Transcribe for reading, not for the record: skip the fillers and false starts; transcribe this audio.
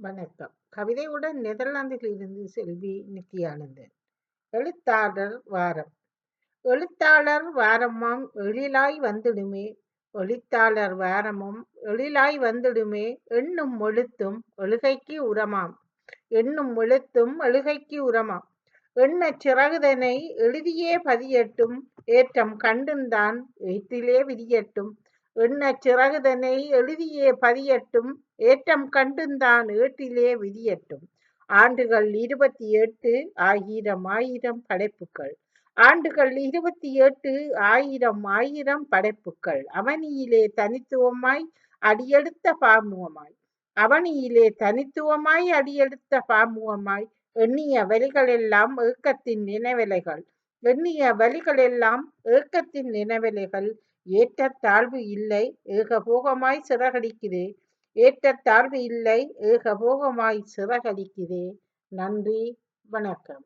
வணக்கம். கவிதையுடன் நெதர்லாந்தில் இருந்து செல்வி நித்யானந்தன். எழுத்தாளர் வாரம். எழுத்தாளர் வாரமாம் எழிலாய் வந்திடுமே, எழுத்தாளர் வாரமும் எழிலாய் வந்திடுமே, எண்ணும் எழுத்தும் எழுகைக்கு உரமாம், எண்ணும் எழுத்தும் எழுகைக்கு உரமாம். எண்ணச் சிறகுதனை எழுதியே பதியட்டும், ஏற்றம் கண்டுந்தான் ஏற்றிலே விரியட்டும். எண்ணச் சிறகுதனை எழுதியே பதியட்டும், ஏற்றம் கண்டுந்தான் ஏட்டிலே விரியட்டும். ஆண்டுகள் 28 ஆயிரம் ஆயிரம் படைப்புகள். ஆண்டுகள் 28 ஆயிரம் ஆயிரம் படைப்புகள். அவனியிலே தனித்துவமாய் அடியெடுத்த பாமுகமாய், அவனியிலே தனித்துவமாய் அடியெடுத்த பாமுகமாய், எண்ணிய வலிகளெல்லாம் ஏக்கத்தின் நினைவலைகள், எண்ணிய வலிகளெல்லாம் ஏக்கத்தின் நினைவலைகள். ஏற்றத்தாழ்வு இல்லை ஏகபோகமாய் சிறகடிக்குதே, ஏற்றத்தாழ்வு இல்லை ஏகபோகமாய் சிறகடிக்குதே. நன்றி, வணக்கம்.